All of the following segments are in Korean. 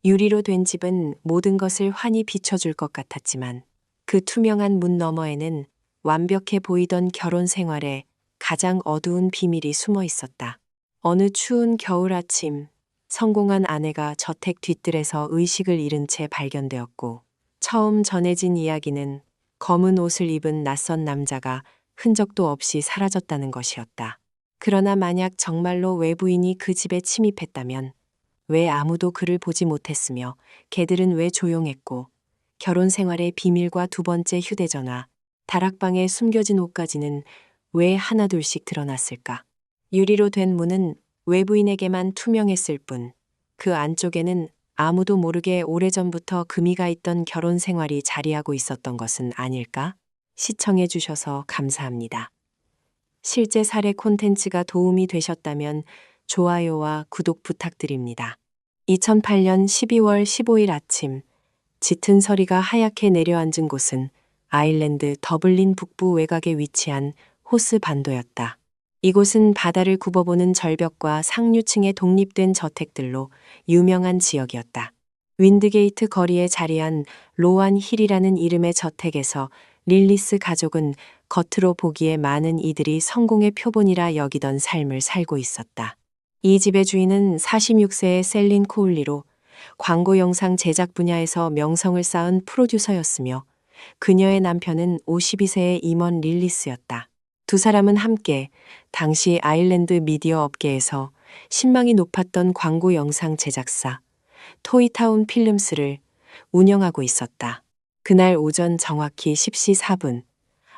유리로 된 집은 모든 것을 환히 비춰줄 것 같았지만 그 투명한 문 너머에는 완벽해 보이던 결혼 생활에 가장 어두운 비밀이 숨어 있었다. 어느 추운 겨울 아침, 성공한 아내가 저택 뒤뜰에서 의식을 잃은 채 발견되었고, 처음 전해진 이야기는 검은 옷을 입은 낯선 남자가 흔적도 없이 사라졌다는 것이었다. 그러나 만약 정말로 외부인이 그 집에 침입했다면 왜 아무도 그를 보지 못했으며 개들은 왜 조용했고 결혼 생활의 비밀과 두 번째 휴대전화, 다락방에 숨겨진 옷까지는 왜 하나둘씩 드러났을까? 유리로 된 문은 외부인에게만 투명했을 뿐 그 안쪽에는 아무도 모르게 오래전부터 금이가 있던 결혼 생활이 자리하고 있었던 것은 아닐까? 시청해 주셔서 감사합니다. 실제 사례 콘텐츠가 도움이 되셨다면 좋아요와 구독 부탁드립니다. 2008년 12월 15일 아침, 짙은 서리가 하얗게 내려앉은 곳은 아일랜드 더블린 북부 외곽에 위치한 호스 반도였다. 이곳은 바다를 굽어보는 절벽과 상류층의 독립된 저택들로 유명한 지역이었다. 윈드게이트 거리에 자리한 로안 힐이라는 이름의 저택에서 릴리스 가족은 겉으로 보기에 많은 이들이 성공의 표본이라 여기던 삶을 살고 있었다. 이 집의 주인은 46세의 셀린 코울리로 광고 영상 제작 분야에서 명성을 쌓은 프로듀서였으며 그녀의 남편은 52세의 임원 릴리스였다. 두 사람은 함께 당시 아일랜드 미디어 업계에서 신망이 높았던 광고 영상 제작사 토이타운 필름스를 운영하고 있었다. 그날 오전 정확히 10시 4분,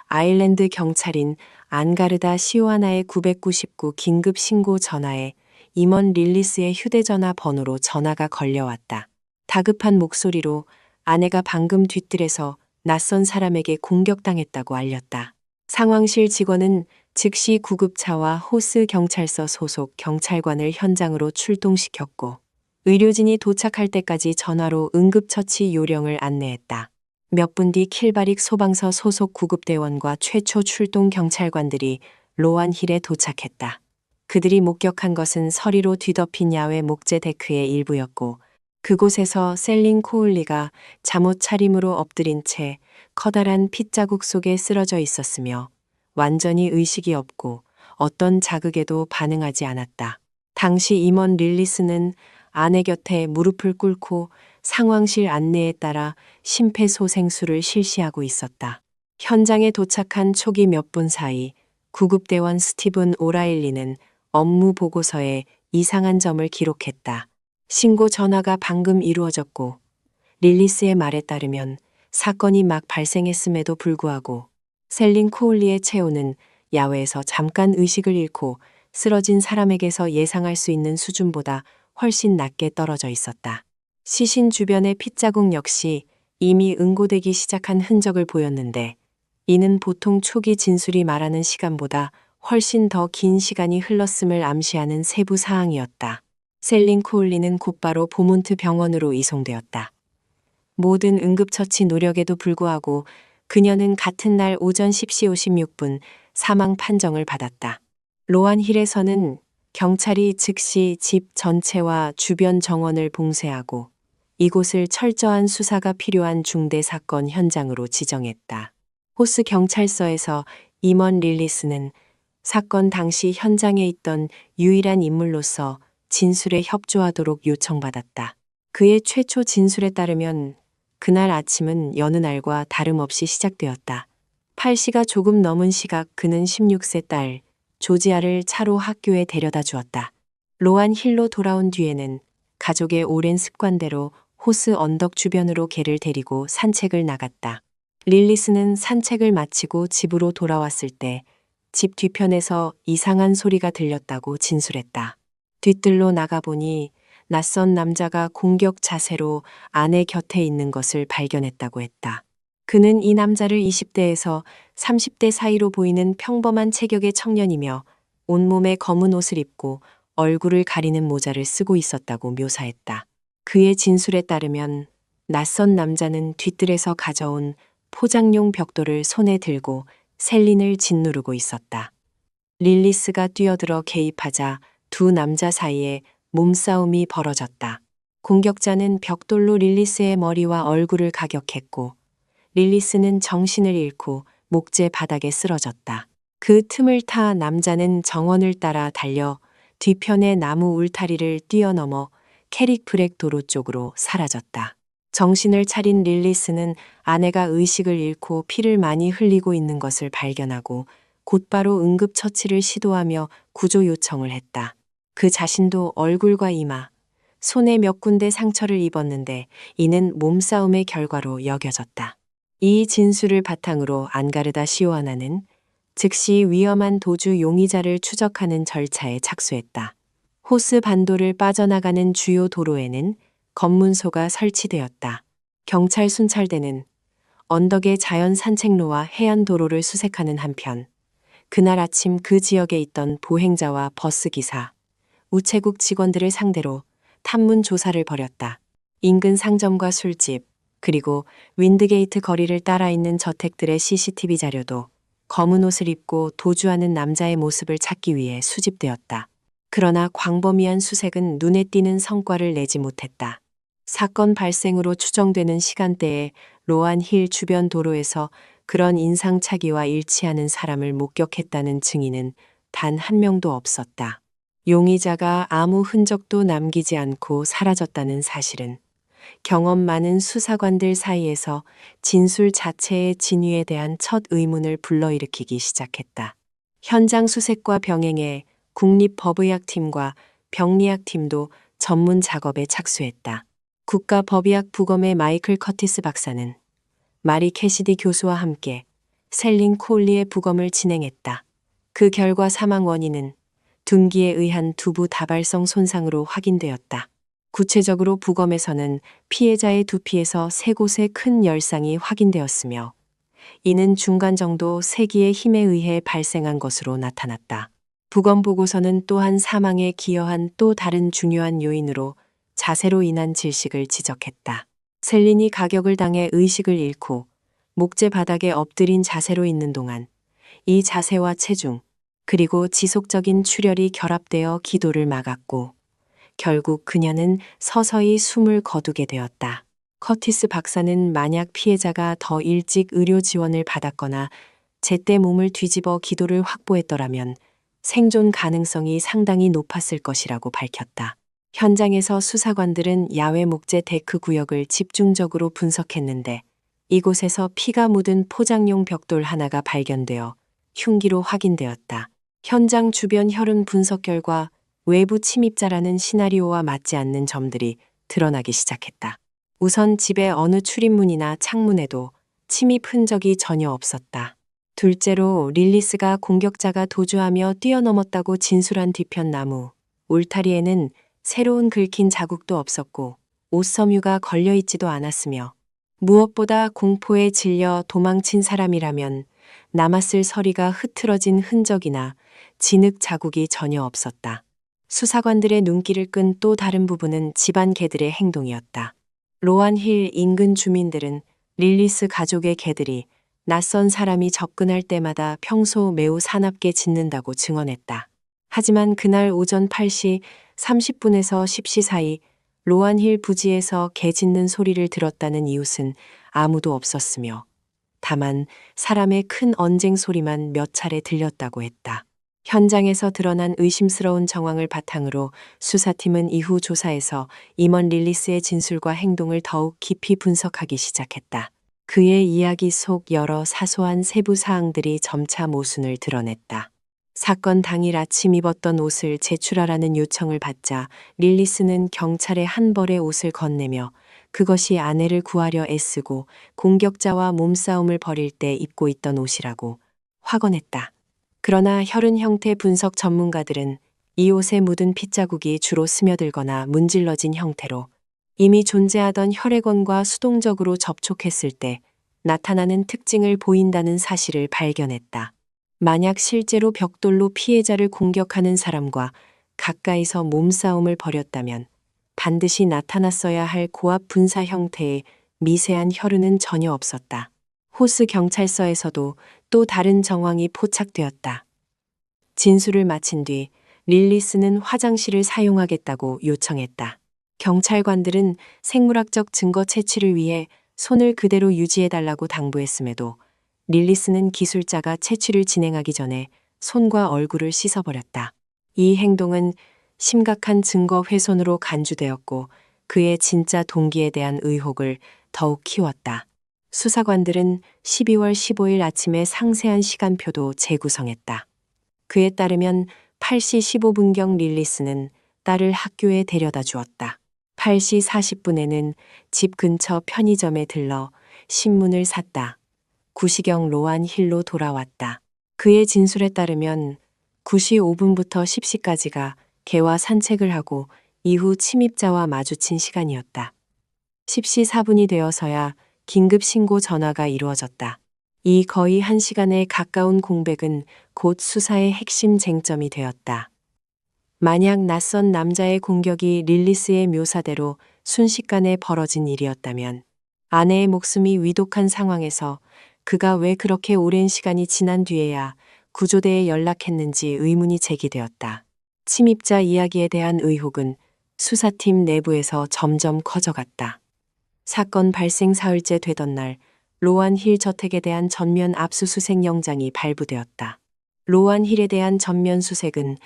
아일랜드 경찰인 안가르다 시오아나의 999 긴급 신고 전화에 임원 릴리스의 휴대전화 번호로 전화가 걸려왔다. 다급한 목소리로 아내가 방금 뒤뜰에서 낯선 사람에게 공격당했다고 알렸다. 상황실 직원은 즉시 구급차와 호스 경찰서 소속 경찰관을 현장으로 출동시켰고 의료진이 도착할 때까지 전화로 응급처치 요령을 안내했다. 몇 분 뒤 킬바릭 소방서 소속 구급대원과 최초 출동 경찰관들이 로안 힐에 도착했다. 그들이 목격한 것은 서리로 뒤덮인 야외 목재 데크의 일부였고 그곳에서 셀린 코울리가 잠옷 차림으로 엎드린 채 커다란 핏자국 속에 쓰러져 있었으며 완전히 의식이 없고 어떤 자극에도 반응하지 않았다. 당시 임원 릴리스는 아내 곁에 무릎을 꿇고 상황실 안내에 따라 심폐소생술을 실시하고 있었다. 현장에 도착한 초기 몇 분 사이 구급대원 스티븐 오라일리는 업무 보고서에 이상한 점을 기록했다. 신고 전화가 방금 이루어졌고 릴리스의 말에 따르면 사건이 막 발생했음에도 불구하고 셀린 코울리의 체온은 야외에서 잠깐 의식을 잃고 쓰러진 사람에게서 예상할 수 있는 수준보다 훨씬 낮게 떨어져 있었다. 시신 주변의 핏자국 역시 이미 응고되기 시작한 흔적을 보였는데 이는 보통 초기 진술이 말하는 시간보다 훨씬 더 긴 시간이 흘렀음을 암시하는 세부 사항이었다. 셀린 코울리는 곧바로 보몬트 병원으로 이송되었다. 모든 응급처치 노력에도 불구하고 그녀는 같은 날 오전 10시 56분 사망 판정을 받았다. 로안 힐에서는 경찰이 즉시 집 전체와 주변 정원을 봉쇄하고 이곳을 철저한 수사가 필요한 중대 사건 현장으로 지정했다. 호스 경찰서에서 임원 릴리스는 사건 당시 현장에 있던 유일한 인물로서 진술에 협조하도록 요청받았다. 그의 최초 진술에 따르면 그날 아침은 여느 날과 다름없이 시작되었다. 8시가 조금 넘은 시각 그는 16세 딸 조지아를 차로 학교에 데려다 주었다. 로안 힐로 돌아온 뒤에는 가족의 오랜 습관대로 호스 언덕 주변으로 개를 데리고 산책을 나갔다. 릴리스는 산책을 마치고 집으로 돌아왔을 때 집 뒤편에서 이상한 소리가 들렸다고 진술했다. 뒤뜰로 나가보니 낯선 남자가 공격 자세로 아내 곁에 있는 것을 발견했다고 했다. 그는 이 남자를 20대에서 30대 사이로 보이는 평범한 체격의 청년이며 온몸에 검은 옷을 입고 얼굴을 가리는 모자를 쓰고 있었다고 묘사했다. 그의 진술에 따르면 낯선 남자는 뒤뜰에서 가져온 포장용 벽돌을 손에 들고 셀린을 짓누르고 있었다. 릴리스가 뛰어들어 개입하자 두 남자 사이에 몸싸움이 벌어졌다. 공격자는 벽돌로 릴리스의 머리와 얼굴을 가격했고 릴리스는 정신을 잃고 목재 바닥에 쓰러졌다. 그 틈을 타 남자는 정원을 따라 달려 뒤편의 나무 울타리를 뛰어넘어 캐릭브렉 도로 쪽으로 사라졌다. 정신을 차린 릴리스는 아내가 의식을 잃고 피를 많이 흘리고 있는 것을 발견하고 곧바로 응급처치를 시도하며 구조 요청을 했다. 그 자신도 얼굴과 이마, 손에 몇 군데 상처를 입었는데 이는 몸싸움의 결과로 여겨졌다. 이 진술을 바탕으로 안가르다 시오아나는 즉시 위험한 도주 용의자를 추적하는 절차에 착수했다. 호스 반도를 빠져나가는 주요 도로에는 검문소가 설치되었다. 경찰 순찰대는 언덕의 자연 산책로와 해안 도로를 수색하는 한편 그날 아침 그 지역에 있던 보행자와 버스기사, 우체국 직원들을 상대로 탐문 조사를 벌였다. 인근 상점과 술집, 그리고 윈드게이트 거리를 따라 있는 저택들의 CCTV 자료도 검은 옷을 입고 도주하는 남자의 모습을 찾기 위해 수집되었다. 그러나 광범위한 수색은 눈에 띄는 성과를 내지 못했다. 사건 발생으로 추정되는 시간대에 로안 힐 주변 도로에서 그런 인상착의와 일치하는 사람을 목격했다는 증인은 단 한 명도 없었다. 용의자가 아무 흔적도 남기지 않고 사라졌다는 사실은 경험 많은 수사관들 사이에서 진술 자체의 진위에 대한 첫 의문을 불러일으키기 시작했다. 현장 수색과 병행해 국립법의학팀과 병리학팀도 전문 작업에 착수했다. 국가법의학 부검의 마이클 커티스 박사는 마리 캐시디 교수와 함께 셀린 콜리의 부검을 진행했다. 그 결과 사망 원인은 둔기에 의한 두부 다발성 손상으로 확인되었다. 구체적으로 부검에서는 피해자의 두피에서 세 곳에 큰 열상이 확인되었으며 이는 중간 정도 세기의 힘에 의해 발생한 것으로 나타났다. 부검 보고서는 또한 사망에 기여한 또 다른 중요한 요인으로 자세로 인한 질식을 지적했다. 셀린이 가격을 당해 의식을 잃고 목재 바닥에 엎드린 자세로 있는 동안 이 자세와 체중, 그리고 지속적인 출혈이 결합되어 기도를 막았고 결국 그녀는 서서히 숨을 거두게 되었다. 커티스 박사는 만약 피해자가 더 일찍 의료 지원을 받았거나 제때 몸을 뒤집어 기도를 확보했더라면 생존 가능성이 상당히 높았을 것이라고 밝혔다. 현장에서 수사관들은 야외 목재 데크 구역을 집중적으로 분석했는데 이곳에서 피가 묻은 포장용 벽돌 하나가 발견되어 흉기로 확인되었다. 현장 주변 혈흔 분석 결과 외부 침입자라는 시나리오와 맞지 않는 점들이 드러나기 시작했다. 우선 집의 어느 출입문이나 창문에도 침입 흔적이 전혀 없었다. 둘째로 릴리스가 공격자가 도주하며 뛰어넘었다고 진술한 뒤편 나무, 울타리에는 새로운 긁힌 자국도 없었고 옷섬유가 걸려있지도 않았으며 무엇보다 공포에 질려 도망친 사람이라면 남았을 서리가 흐트러진 흔적이나 진흙 자국이 전혀 없었다. 수사관들의 눈길을 끈 또 다른 부분은 집안 개들의 행동이었다. 로안힐 인근 주민들은 릴리스 가족의 개들이 낯선 사람이 접근할 때마다 평소 매우 사납게 짖는다고 증언했다. 하지만 그날 오전 8시 30분에서 10시 사이 로안힐 부지에서 개 짖는 소리를 들었다는 이웃은 아무도 없었으며 다만 사람의 큰 언쟁 소리만 몇 차례 들렸다고 했다. 현장에서 드러난 의심스러운 정황을 바탕으로 수사팀은 이후 조사에서 임원 릴리스의 진술과 행동을 더욱 깊이 분석하기 시작했다. 그의 이야기 속 여러 사소한 세부 사항들이 점차 모순을 드러냈다. 사건 당일 아침 입었던 옷을 제출하라는 요청을 받자 릴리스는 경찰에 한 벌의 옷을 건네며 그것이 아내를 구하려 애쓰고 공격자와 몸싸움을 벌일 때 입고 있던 옷이라고 확언했다. 그러나 혈흔 형태 분석 전문가들은 이 옷에 묻은 핏자국이 주로 스며들거나 문질러진 형태로 이미 존재하던 혈액원과 수동적으로 접촉했을 때 나타나는 특징을 보인다는 사실을 발견했다. 만약 실제로 벽돌로 피해자를 공격하는 사람과 가까이서 몸싸움을 벌였다면 반드시 나타났어야 할 고압 분사 형태의 미세한 혈흔은 전혀 없었다. 호스 경찰서에서도 또 다른 정황이 포착되었다. 진술을 마친 뒤 릴리스는 화장실을 사용하겠다고 요청했다. 경찰관들은 생물학적 증거 채취를 위해 손을 그대로 유지해달라고 당부했음에도 릴리스는 기술자가 채취를 진행하기 전에 손과 얼굴을 씻어버렸다. 이 행동은 심각한 증거 훼손으로 간주되었고 그의 진짜 동기에 대한 의혹을 더욱 키웠다. 수사관들은 12월 15일 아침에 상세한 시간표도 재구성했다. 그에 따르면 8시 15분경 릴리스는 딸을 학교에 데려다 주었다. 8시 40분에는 집 근처 편의점에 들러 신문을 샀다. 9시경 로안 힐로 돌아왔다. 그의 진술에 따르면 9시 5분부터 10시까지가 개와 산책을 하고 이후 침입자와 마주친 시간이었다. 10시 4분이 되어서야 긴급 신고 전화가 이루어졌다. 이 거의 1시간에 가까운 공백은 곧 수사의 핵심 쟁점이 되었다. 만약 낯선 남자의 공격이 릴리스의 묘사대로 순식간에 벌어진 일이었다면 아내의 목숨이 위독한 상황에서 그가 왜 그렇게 오랜 시간이 지난 뒤에야 구조대에 연락했는지 의문이 제기되었다. 침입자 이야기에 대한 의혹은 수사팀 내부에서 점점 커져갔다. 사건 발생 사흘째 되던 날 로안 힐 저택에 대한 전면 압수수색 영장이 발부되었다. 로안 힐에 대한 전면 수색은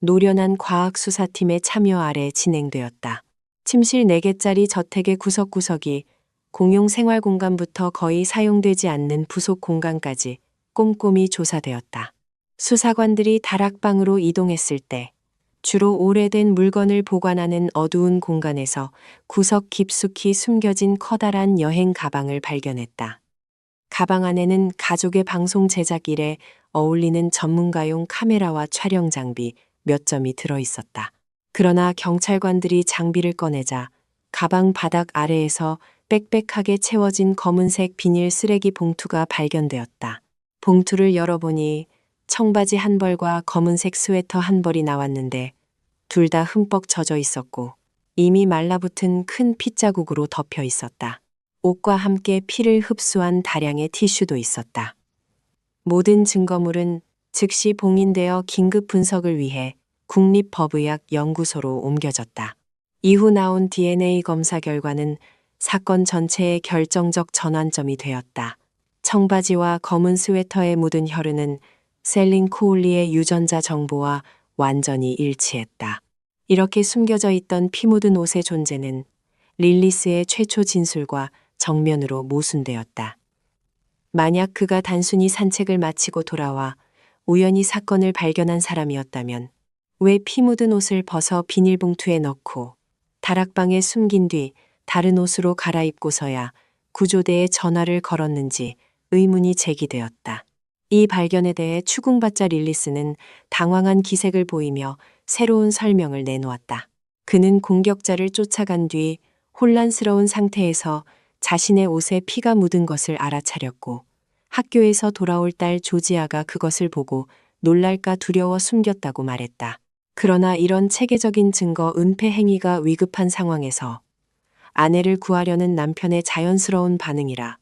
노련한 과학수사팀의 참여 아래 진행되었다. 침실 4개짜리 저택의 구석구석이 공용 생활 공간부터 거의 사용되지 않는 부속 공간까지 꼼꼼히 조사되었다. 수사관들이 다락방으로 이동했을 때 주로 오래된 물건을 보관하는 어두운 공간에서 구석 깊숙이 숨겨진 커다란 여행 가방을 발견했다. 가방 안에는 가족의 방송 제작일에 어울리는 전문가용 카메라와 촬영 장비 몇 점이 들어 있었다. 그러나 경찰관들이 장비를 꺼내자 가방 바닥 아래에서 빽빽하게 채워진 검은색 비닐 쓰레기 봉투가 발견되었다. 봉투를 열어보니 청바지 한 벌과 검은색 스웨터 한 벌이 나왔는데 둘 다 흠뻑 젖어 있었고 이미 말라붙은 큰 핏자국으로 덮여 있었다. 옷과 함께 피를 흡수한 다량의 티슈도 있었다. 모든 증거물은 즉시 봉인되어 긴급 분석을 위해 국립법의학연구소로 옮겨졌다. 이후 나온 DNA 검사 결과는 사건 전체의 결정적 전환점이 되었다. 청바지와 검은 스웨터에 묻은 혈흔은 셀린 코울리의 유전자 정보와 완전히 일치했다. 이렇게 숨겨져 있던 피 묻은 옷의 존재는 릴리스의 최초 진술과 정면으로 모순되었다. 만약 그가 단순히 산책을 마치고 돌아와 우연히 사건을 발견한 사람이었다면 왜 피 묻은 옷을 벗어 비닐봉투에 넣고 다락방에 숨긴 뒤 다른 옷으로 갈아입고서야 구조대에 전화를 걸었는지 의문이 제기되었다. 이 발견에 대해 추궁받자 릴리스는 당황한 기색을 보이며 새로운 설명을 내놓았다. 그는 공격자를 쫓아간 뒤 혼란스러운 상태에서 자신의 옷에 피가 묻은 것을 알아차렸고 학교에서 돌아올 딸 조지아가 그것을 보고 놀랄까 두려워 숨겼다고 말했다. 그러나 이런 체계적인 증거 은폐 행위가 위급한 상황에서 아내를 구하려는 남편의 자연스러운 반응이라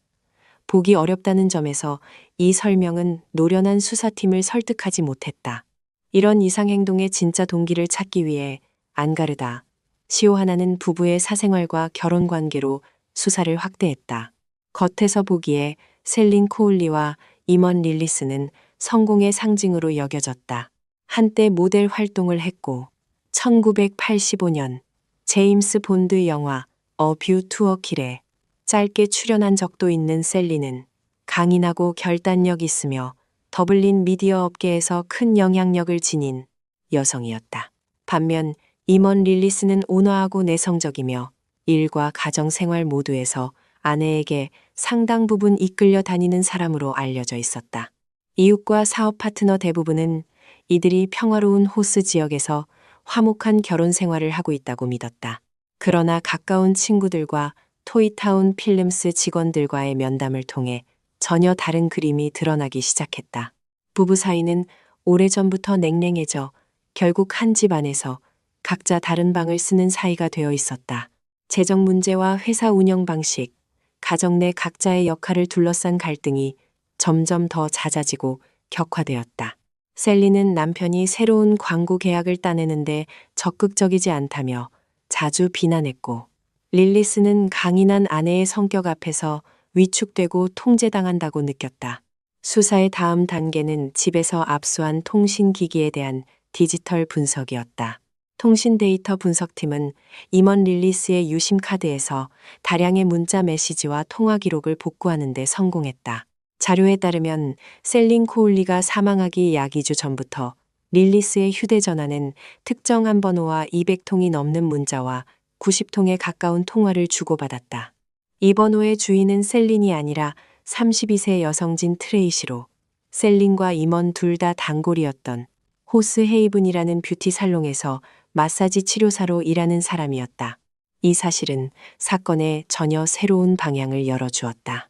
보기 어렵다는 점에서 이 설명은 노련한 수사팀을 설득하지 못했다. 이런 이상행동의 진짜 동기를 찾기 위해 안가르다, 시오하나는 부부의 사생활과 결혼 관계로 수사를 확대했다. 겉에서 보기에 셀린 코울리와 임원 릴리스는 성공의 상징으로 여겨졌다. 한때 모델 활동을 했고 1985년 제임스 본드 영화 어 뷰 투어 킬에 짧게 출연한 적도 있는 셀린은 강인하고 결단력 있으며 더블린 미디어 업계에서 큰 영향력을 지닌 여성이었다. 반면 임원 릴리스는 온화하고 내성적이며 일과 가정생활 모두에서 아내에게 상당 부분 이끌려 다니는 사람으로 알려져 있었다. 이웃과 사업 파트너 대부분은 이들이 평화로운 호스 지역에서 화목한 결혼 생활을 하고 있다고 믿었다. 그러나 가까운 친구들과 토이타운 필름스 직원들과의 면담을 통해 전혀 다른 그림이 드러나기 시작했다. 부부 사이는 오래전부터 냉랭해져 결국 한 집 안에서 각자 다른 방을 쓰는 사이가 되어 있었다. 재정 문제와 회사 운영 방식, 가정 내 각자의 역할을 둘러싼 갈등이 점점 더 잦아지고 격화되었다. 셀리는 남편이 새로운 광고 계약을 따내는데 적극적이지 않다며 자주 비난했고, 릴리스는 강인한 아내의 성격 앞에서 위축되고 통제당한다고 느꼈다. 수사의 다음 단계는 집에서 압수한 통신기기에 대한 디지털 분석이었다. 통신 데이터 분석팀은 임원 릴리스의 유심카드에서 다량의 문자 메시지와 통화 기록을 복구하는 데 성공했다. 자료에 따르면 셀린 코울리가 사망하기 약 2주 전부터 릴리스의 휴대전화는 특정한 번호와 200통이 넘는 문자와 90통에 가까운 통화를 주고받았다. 이 번호의 주인은 셀린이 아니라 32세 여성진 트레이시로 셀린과 임원 둘 다 단골이었던 호스 헤이븐이라는 뷰티 살롱에서 마사지 치료사로 일하는 사람이었다. 이 사실은 사건에 전혀 새로운 방향을 열어주었다.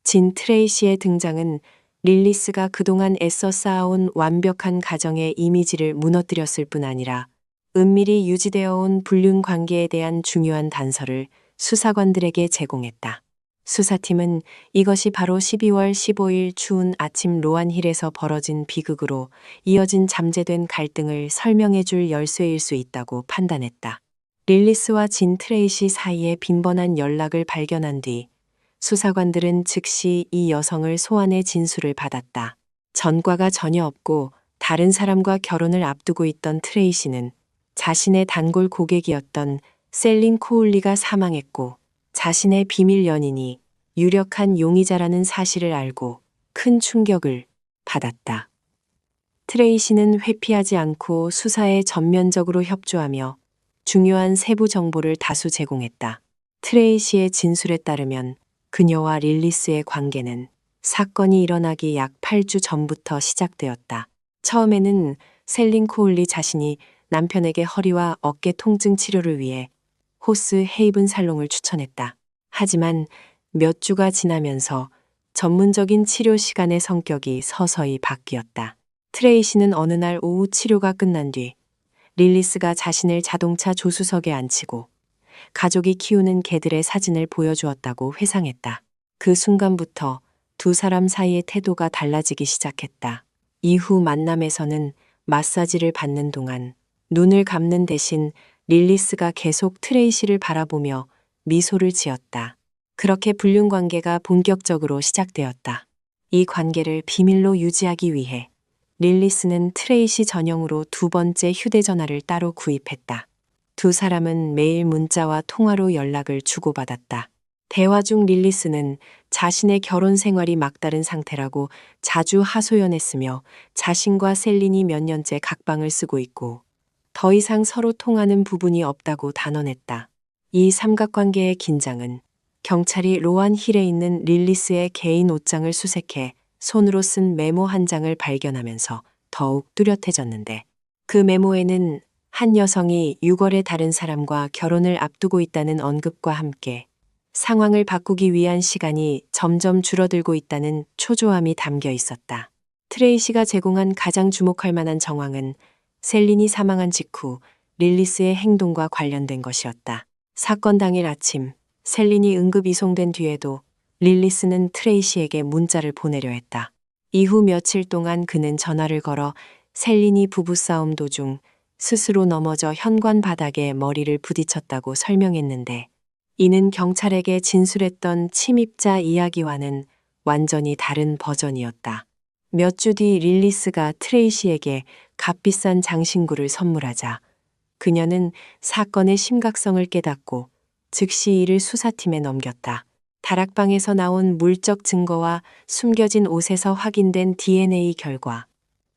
진 트레이시의 등장은 릴리스가 그동안 애써 쌓아온 완벽한 가정의 이미지를 무너뜨렸을 뿐 아니라 은밀히 유지되어 온 불륜 관계에 대한 중요한 단서를 수사관들에게 제공했다. 수사팀은 이것이 바로 12월 15일 추운 아침 로안힐에서 벌어진 비극으로 이어진 잠재된 갈등을 설명해 줄 열쇠일 수 있다고 판단했다. 릴리스와 진 트레이시 사이에 빈번한 연락을 발견한 뒤 수사관들은 즉시 이 여성을 소환해 진술을 받았다. 전과가 전혀 없고 다른 사람과 결혼을 앞두고 있던 트레이시는 자신의 단골 고객이었던 셀린 코울리가 사망했고 자신의 비밀 연인이 유력한 용의자라는 사실을 알고 큰 충격을 받았다. 트레이시는 회피하지 않고 수사에 전면적으로 협조하며 중요한 세부 정보를 다수 제공했다. 트레이시의 진술에 따르면 그녀와 릴리스의 관계는 사건이 일어나기 약 8주 전부터 시작되었다. 처음에는 셀린 코울리 자신이 남편에게 허리와 어깨 통증 치료를 위해 호스 헤이븐 살롱을 추천했다. 하지만 몇 주가 지나면서 전문적인 치료 시간의 성격이 서서히 바뀌었다. 트레이시는 어느 날 오후 치료가 끝난 뒤 릴리스가 자신을 자동차 조수석에 앉히고 가족이 키우는 개들의 사진을 보여주었다고 회상했다. 그 순간부터 두 사람 사이의 태도가 달라지기 시작했다. 이후 만남에서는 마사지를 받는 동안 눈을 감는 대신 릴리스가 계속 트레이시를 바라보며 미소를 지었다. 그렇게 불륜 관계가 본격적으로 시작되었다. 이 관계를 비밀로 유지하기 위해 릴리스는 트레이시 전용으로 두 번째 휴대전화를 따로 구입했다. 두 사람은 매일 문자와 통화로 연락을 주고받았다. 대화 중 릴리스는 자신의 결혼 생활이 막다른 상태라고 자주 하소연했으며 자신과 셀린이 몇 년째 각방을 쓰고 있고 더 이상 서로 통하는 부분이 없다고 단언했다. 이 삼각관계의 긴장은 경찰이 로안힐에 있는 릴리스의 개인 옷장을 수색해 손으로 쓴 메모 한 장을 발견하면서 더욱 뚜렷해졌는데 그 메모에는 한 여성이 6월에 다른 사람과 결혼을 앞두고 있다는 언급과 함께 상황을 바꾸기 위한 시간이 점점 줄어들고 있다는 초조함이 담겨 있었다. 트레이시가 제공한 가장 주목할 만한 정황은 셀린이 사망한 직후 릴리스의 행동과 관련된 것이었다. 사건 당일 아침 셀린이 응급 이송된 뒤에도 릴리스는 트레이시에게 문자를 보내려 했다. 이후 며칠 동안 그는 전화를 걸어 셀린이 부부싸움 도중 스스로 넘어져 현관 바닥에 머리를 부딪혔다고 설명했는데 이는 경찰에게 진술했던 침입자 이야기와는 완전히 다른 버전이었다. 몇 주 뒤 릴리스가 트레이시에게 값비싼 장신구를 선물하자 그녀는 사건의 심각성을 깨닫고 즉시 이를 수사팀에 넘겼다. 다락방에서 나온 물적 증거와 숨겨진 옷에서 확인된 DNA 결과,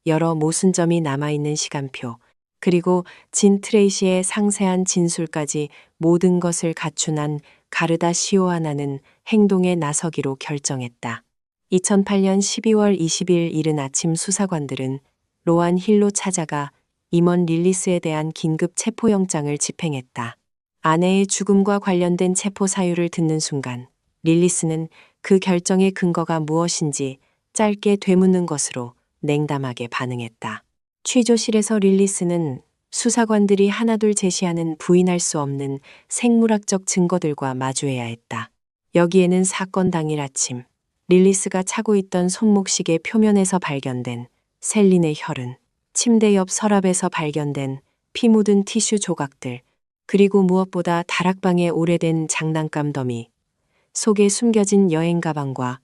여러 모순점이 남아있는 시간표, 그리고 진 트레이시의 상세한 진술까지 모든 것을 갖춘 가르다 시오아나는 행동에 나서기로 결정했다. 2008년 12월 20일 이른 아침 수사관들은 로안 힐로 찾아가 임원 릴리스에 대한 긴급 체포영장을 집행했다. 아내의 죽음과 관련된 체포 사유를 듣는 순간 릴리스는 그 결정의 근거가 무엇인지 짧게 되묻는 것으로 냉담하게 반응했다. 취조실에서 릴리스는 수사관들이 하나둘 제시하는 부인할 수 없는 생물학적 증거들과 마주해야 했다. 여기에는 사건 당일 아침 릴리스가 차고 있던 손목시계 표면에서 발견된 셀린의 혈흔, 침대 옆 서랍에서 발견된 피 묻은 티슈 조각들, 그리고 무엇보다 다락방의 오래된 장난감 더미, 속에 숨겨진 여행 가방과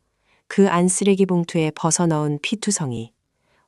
그 안 쓰레기 봉투에 벗어 넣은 피투성이,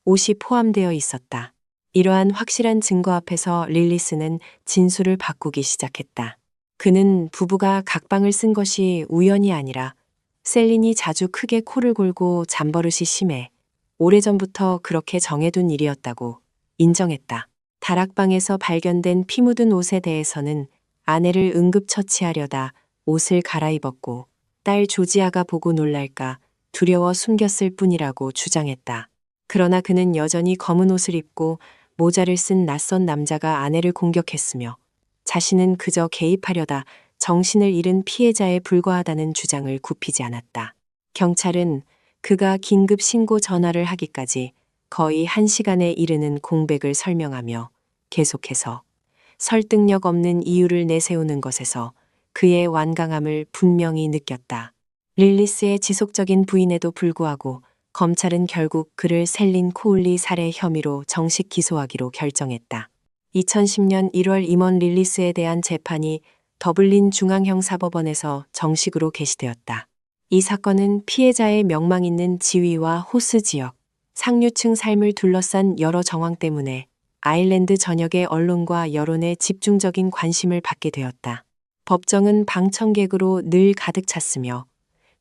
옷이 포함되어 있었다. 이러한 확실한 증거 앞에서 릴리스는 진술을 바꾸기 시작했다. 그는 부부가 각방을 쓴 것이 우연이 아니라 셀린이 자주 크게 코를 골고 잠버릇이 심해 오래전부터 그렇게 정해둔 일이었다고 인정했다. 다락방에서 발견된 피 묻은 옷에 대해서는 아내를 응급처치하려다 옷을 갈아입었고 딸 조지아가 보고 놀랄까 두려워 숨겼을 뿐이라고 주장했다. 그러나 그는 여전히 검은 옷을 입고 모자를 쓴 낯선 남자가 아내를 공격했으며 자신은 그저 개입하려다 정신을 잃은 피해자에 불과하다는 주장을 굽히지 않았다. 경찰은 그가 긴급 신고 전화를 하기까지 거의 1시간에 이르는 공백을 설명하며 계속해서 설득력 없는 이유를 내세우는 것에서 그의 완강함을 분명히 느꼈다. 릴리스의 지속적인 부인에도 불구하고 검찰은 결국 그를 셀린 코울리 살해 혐의로 정식 기소하기로 결정했다. 2010년 1월 임원 릴리스에 대한 재판이 더블린 중앙형사법원에서 정식으로 개시되었다. 이 사건은 피해자의 명망 있는 지위와 호스 지역, 상류층 삶을 둘러싼 여러 정황 때문에 아일랜드 전역의 언론과 여론의 집중적인 관심을 받게 되었다. 법정은 방청객으로 늘 가득 찼으며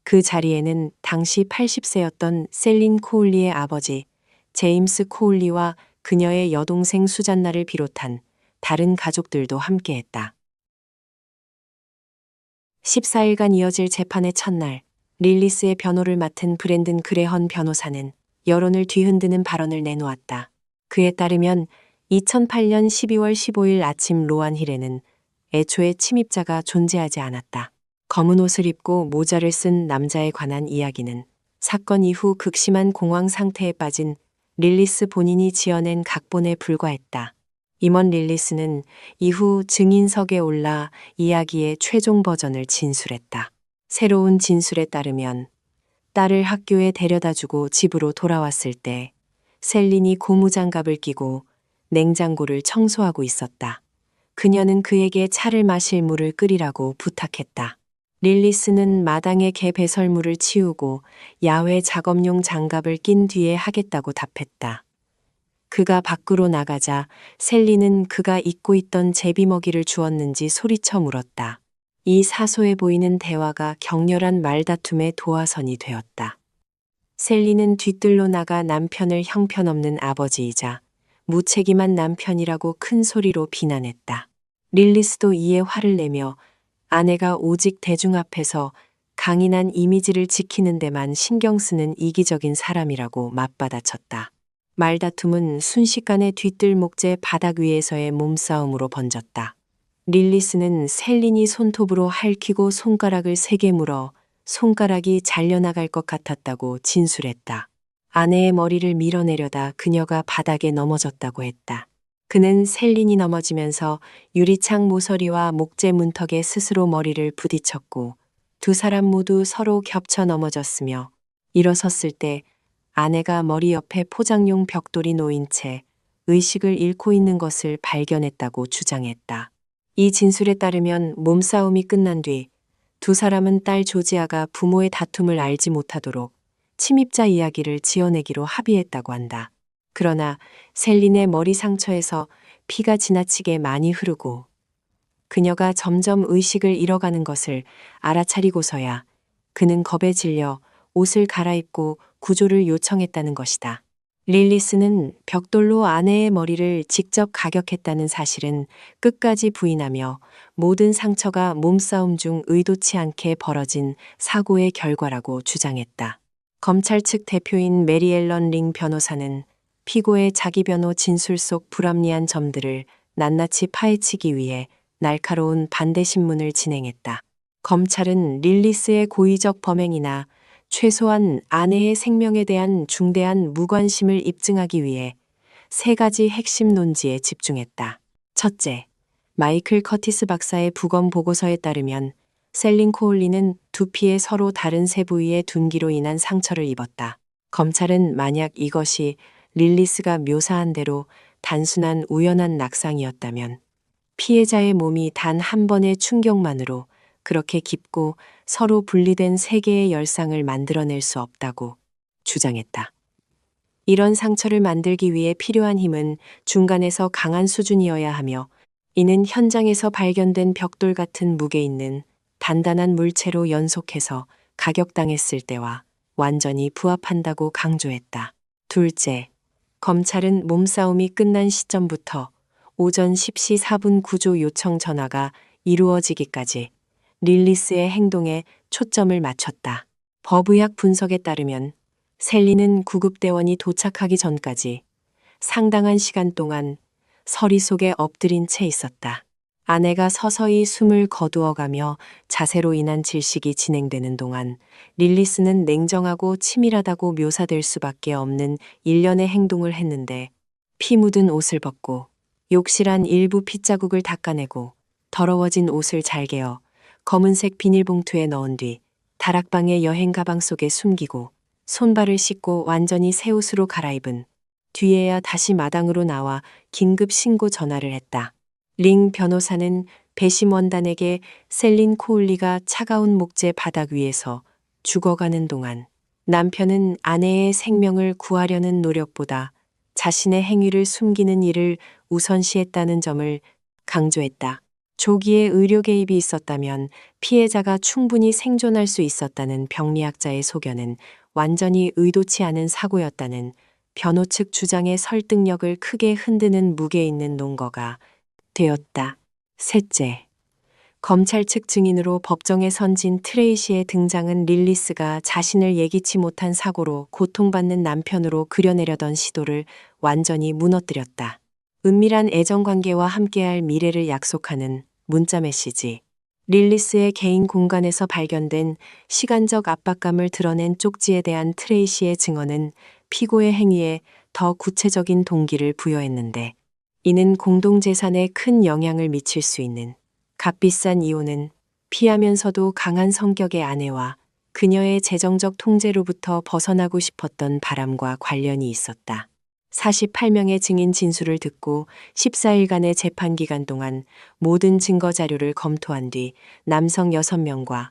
그 자리에는 당시 80세였던 셀린 코울리의 아버지 제임스 코울리와 그녀의 여동생 수잔나를 비롯한 다른 가족들도 함께했다. 14일간 이어질 재판의 첫날, 릴리스의 변호를 맡은 브랜든 그레헌 변호사는 여론을 뒤흔드는 발언을 내놓았다. 그에 따르면 2008년 12월 15일 아침 로안힐에는 애초에 침입자가 존재하지 않았다. 검은 옷을 입고 모자를 쓴 남자에 관한 이야기는 사건 이후 극심한 공황 상태에 빠진 릴리스 본인이 지어낸 각본에 불과했다. 임원 릴리스는 이후 증인석에 올라 이야기의 최종 버전을 진술했다. 새로운 진술에 따르면 딸을 학교에 데려다주고 집으로 돌아왔을 때 셀린이 고무장갑을 끼고 냉장고를 청소하고 있었다. 그녀는 그에게 차를 마실 물을 끓이라고 부탁했다. 릴리스는 마당에 개 배설물을 치우고 야외 작업용 장갑을 낀 뒤에 하겠다고 답했다. 그가 밖으로 나가자 셀리는 그가 입고 있던 제비먹이를 주었는지 소리쳐 물었다. 이 사소해 보이는 대화가 격렬한 말다툼의 도화선이 되었다. 셀리는 뒤뜰로 나가 남편을 형편없는 아버지이자 무책임한 남편이라고 큰 소리로 비난했다. 릴리스도 이에 화를 내며 아내가 오직 대중 앞에서 강인한 이미지를 지키는 데만 신경 쓰는 이기적인 사람이라고 맞받아쳤다. 말다툼은 순식간에 뒤뜰 목재 바닥 위에서의 몸싸움으로 번졌다. 릴리스는 셀린이 손톱으로 핥히고 손가락을 세게 물어 손가락이 잘려나갈 것 같았다고 진술했다. 아내의 머리를 밀어내려다 그녀가 바닥에 넘어졌다고 했다. 그는 셀린이 넘어지면서 유리창 모서리와 목재 문턱에 스스로 머리를 부딪혔고 두 사람 모두 서로 겹쳐 넘어졌으며 일어섰을 때 아내가 머리 옆에 포장용 벽돌이 놓인 채 의식을 잃고 있는 것을 발견했다고 주장했다. 이 진술에 따르면 몸싸움이 끝난 뒤 두 사람은 딸 조지아가 부모의 다툼을 알지 못하도록 침입자 이야기를 지어내기로 합의했다고 한다. 그러나 셀린의 머리 상처에서 피가 지나치게 많이 흐르고 그녀가 점점 의식을 잃어가는 것을 알아차리고서야 그는 겁에 질려 옷을 갈아입고 구조를 요청했다는 것이다. 릴리스는 벽돌로 아내의 머리를 직접 가격했다는 사실은 끝까지 부인하며 모든 상처가 몸싸움 중 의도치 않게 벌어진 사고의 결과라고 주장했다. 검찰 측 대표인 메리앨런 링 변호사는 피고의 자기 변호 진술 속 불합리한 점들을 낱낱이 파헤치기 위해 날카로운 반대 신문을 진행했다. 검찰은 릴리스의 고의적 범행이나 최소한 아내의 생명에 대한 중대한 무관심을 입증하기 위해 세 가지 핵심 논지에 집중했다. 첫째, 마이클 커티스 박사의 부검 보고서에 따르면 셀린 코울리는 두피에 서로 다른 세 부위의 둔기로 인한 상처를 입었다. 검찰은 만약 이것이 릴리스가 묘사한 대로 단순한 우연한 낙상이었다면 피해자의 몸이 단 한 번의 충격만으로 그렇게 깊고 서로 분리된 세 개의 열상을 만들어낼 수 없다고 주장했다. 이런 상처를 만들기 위해 필요한 힘은 중간에서 강한 수준이어야 하며, 이는 현장에서 발견된 벽돌 같은 무게 있는 단단한 물체로 연속해서 가격당했을 때와 완전히 부합한다고 강조했다. 둘째, 검찰은 몸싸움이 끝난 시점부터 오전 10시 4분 구조 요청 전화가 이루어지기까지 릴리스의 행동에 초점을 맞췄다. 법의학 분석에 따르면 셀리는 구급대원이 도착하기 전까지 상당한 시간 동안 서리 속에 엎드린 채 있었다. 아내가 서서히 숨을 거두어가며 자세로 인한 질식이 진행되는 동안 릴리스는 냉정하고 치밀하다고 묘사될 수밖에 없는 일련의 행동을 했는데, 피 묻은 옷을 벗고 욕실한 일부 핏자국을 닦아내고 더러워진 옷을 잘 개어 검은색 비닐봉투에 넣은 뒤 다락방의 여행 가방 속에 숨기고 손발을 씻고 완전히 새 옷으로 갈아입은 뒤에야 다시 마당으로 나와 긴급 신고 전화를 했다. 링 변호사는 배심 원단에게 셀린 코울리가 차가운 목재 바닥 위에서 죽어가는 동안 남편은 아내의 생명을 구하려는 노력보다 자신의 행위를 숨기는 일을 우선시했다는 점을 강조했다. 조기에 의료 개입이 있었다면 피해자가 충분히 생존할 수 있었다는 병리학자의 소견은 완전히 의도치 않은 사고였다는 변호 측 주장의 설득력을 크게 흔드는 무게 있는 논거가 되었다. 셋째, 검찰 측 증인으로 법정에 선진 트레이시의 등장은 릴리스가 자신을 예기치 못한 사고로 고통받는 남편으로 그려내려던 시도를 완전히 무너뜨렸다. 은밀한 애정관계와 함께할 미래를 약속하는 문자 메시지. 릴리스의 개인 공간에서 발견된 시간적 압박감을 드러낸 쪽지에 대한 트레이시의 증언은 피고의 행위에 더 구체적인 동기를 부여했는데, 이는 공동재산에 큰 영향을 미칠 수 있는 값비싼 이혼은 피하면서도 강한 성격의 아내와 그녀의 재정적 통제로부터 벗어나고 싶었던 바람과 관련이 있었다. 48명의 증인 진술을 듣고 14일간의 재판 기간 동안 모든 증거 자료를 검토한 뒤 남성 6명과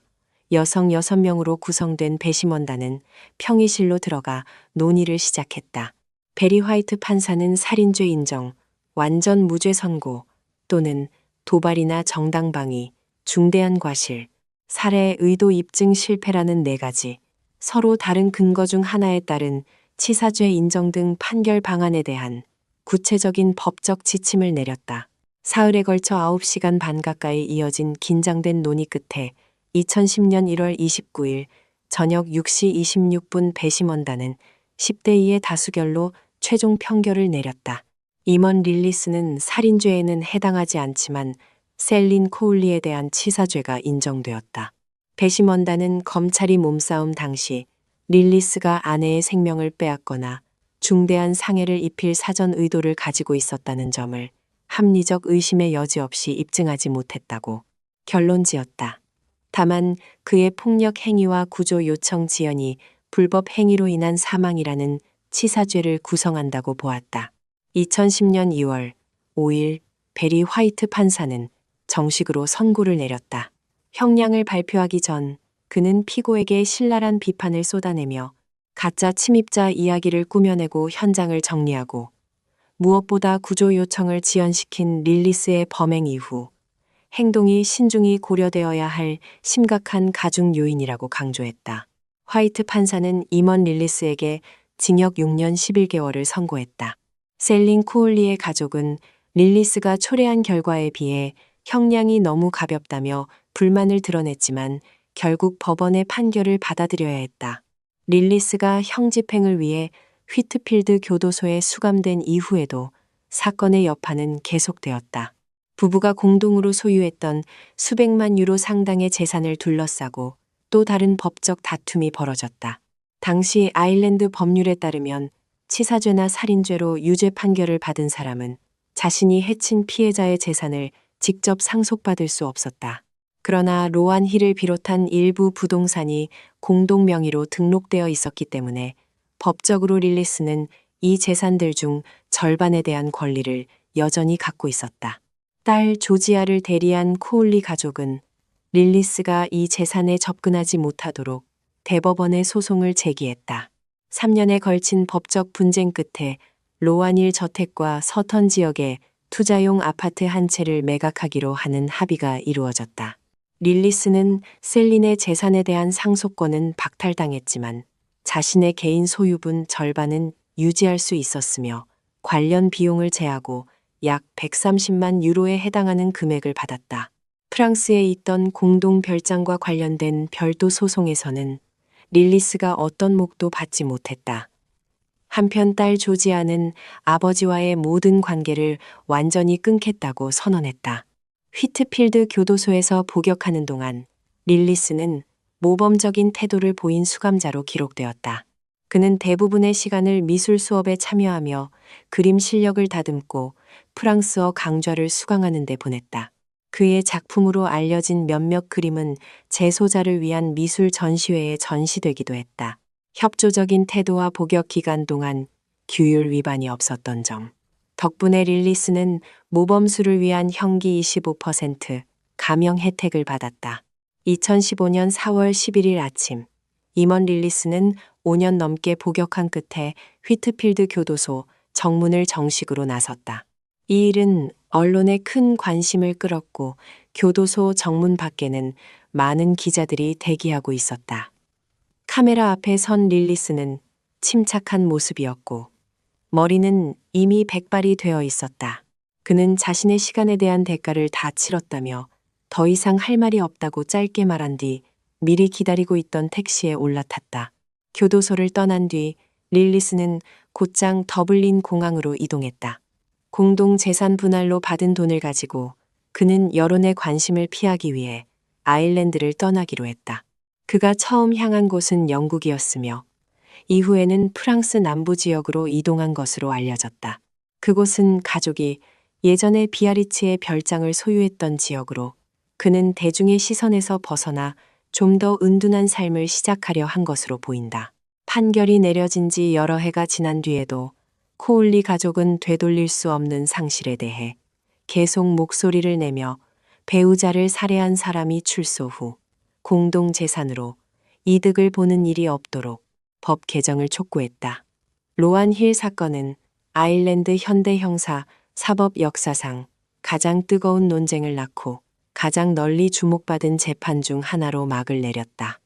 여성 6명으로 구성된 배심원단은 평의실로 들어가 논의를 시작했다. 베리 화이트 판사는 살인죄 인정, 완전 무죄 선고 또는 도발이나 정당방위, 중대한 과실, 살해 의도 입증 실패라는 네 가지 서로 다른 근거 중 하나에 따른 치사죄 인정 등 판결 방안에 대한 구체적인 법적 지침을 내렸다. 사흘에 걸쳐 9시간 반 가까이 이어진 긴장된 논의 끝에 2010년 1월 29일 저녁 6시 26분 배심원단은 10대 2의 다수결로 최종 판결을 내렸다. 임원 릴리스는 살인죄에는 해당하지 않지만 셀린 코울리에 대한 치사죄가 인정되었다. 배심원단은 검찰이 몸싸움 당시 릴리스가 아내의 생명을 빼앗거나 중대한 상해를 입힐 사전 의도를 가지고 있었다는 점을 합리적 의심의 여지 없이 입증하지 못했다고 결론지었다. 다만 그의 폭력 행위와 구조 요청 지연이 불법 행위로 인한 사망이라는 치사죄를 구성한다고 보았다. 2010년 2월 5일 베리 화이트 판사는 정식으로 선고를 내렸다. 형량을 발표하기 전 그는 피고에게 신랄한 비판을 쏟아내며 가짜 침입자 이야기를 꾸며내고 현장을 정리하고, 무엇보다 구조 요청을 지연시킨 릴리스의 범행 이후 행동이 신중히 고려되어야 할 심각한 가중 요인이라고 강조했다. 화이트 판사는 임원 릴리스에게 징역 6년 11개월을 선고했다. 셀린 코울리의 가족은 릴리스가 초래한 결과에 비해 형량이 너무 가볍다며 불만을 드러냈지만 결국 법원의 판결을 받아들여야 했다. 릴리스가 형 집행을 위해 휘트필드 교도소에 수감된 이후에도 사건의 여파는 계속되었다. 부부가 공동으로 소유했던 수백만 유로 상당의 재산을 둘러싸고 또 다른 법적 다툼이 벌어졌다. 당시 아일랜드 법률에 따르면 치사죄나 살인죄로 유죄 판결을 받은 사람은 자신이 해친 피해자의 재산을 직접 상속받을 수 없었다. 그러나 로안 힐을 비롯한 일부 부동산이 공동 명의로 등록되어 있었기 때문에 법적으로 릴리스는 이 재산들 중 절반에 대한 권리를 여전히 갖고 있었다. 딸 조지아를 대리한 코올리 가족은 릴리스가 이 재산에 접근하지 못하도록 대법원에 소송을 제기했다. 3년에 걸친 법적 분쟁 끝에 로완일 저택과 서턴 지역에 투자용 아파트 한 채를 매각하기로 하는 합의가 이루어졌다. 릴리스는 셀린의 재산에 대한 상속권은 박탈당했지만 자신의 개인 소유분 절반은 유지할 수 있었으며 관련 비용을 제하고 약 130만 유로에 해당하는 금액을 받았다. 프랑스에 있던 공동 별장과 관련된 별도 소송에서는 릴리스가 어떤 목도 받지 못했다. 한편 딸 조지아는 아버지와의 모든 관계를 완전히 끊겠다고 선언했다. 휘트필드 교도소에서 복역하는 동안 릴리스는 모범적인 태도를 보인 수감자로 기록되었다. 그는 대부분의 시간을 미술 수업에 참여하며 그림 실력을 다듬고 프랑스어 강좌를 수강하는 데 보냈다. 그의 작품으로 알려진 몇몇 그림은 재소자를 위한 미술 전시회에 전시되기도 했다. 협조적인 태도와 복역 기간 동안 규율 위반이 없었던 점. 덕분에 릴리스는 모범수를 위한 형기 25% 감형 혜택을 받았다. 2015년 4월 11일 아침, 임원 릴리스는 5년 넘게 복역한 끝에 휘트필드 교도소 정문을 정식으로 나섰다. 이 일은 언론에 큰 관심을 끌었고 교도소 정문 밖에는 많은 기자들이 대기하고 있었다. 카메라 앞에 선 릴리스는 침착한 모습이었고 머리는 이미 백발이 되어 있었다. 그는 자신의 시간에 대한 대가를 다 치렀다며 더 이상 할 말이 없다고 짧게 말한 뒤 미리 기다리고 있던 택시에 올라탔다. 교도소를 떠난 뒤 릴리스는 곧장 더블린 공항으로 이동했다. 공동 재산 분할로 받은 돈을 가지고 그는 여론의 관심을 피하기 위해 아일랜드를 떠나기로 했다. 그가 처음 향한 곳은 영국이었으며 이후에는 프랑스 남부 지역으로 이동한 것으로 알려졌다. 그곳은 가족이 예전에 비아리츠의 별장을 소유했던 지역으로 그는 대중의 시선에서 벗어나 좀 더 은둔한 삶을 시작하려 한 것으로 보인다. 판결이 내려진 지 여러 해가 지난 뒤에도 코올리 가족은 되돌릴 수 없는 상실에 대해 계속 목소리를 내며 배우자를 살해한 사람이 출소 후 공동 재산으로 이득을 보는 일이 없도록 법 개정을 촉구했다. 로안 힐 사건은 아일랜드 현대 형사 사법 역사상 가장 뜨거운 논쟁을 낳고 가장 널리 주목받은 재판 중 하나로 막을 내렸다.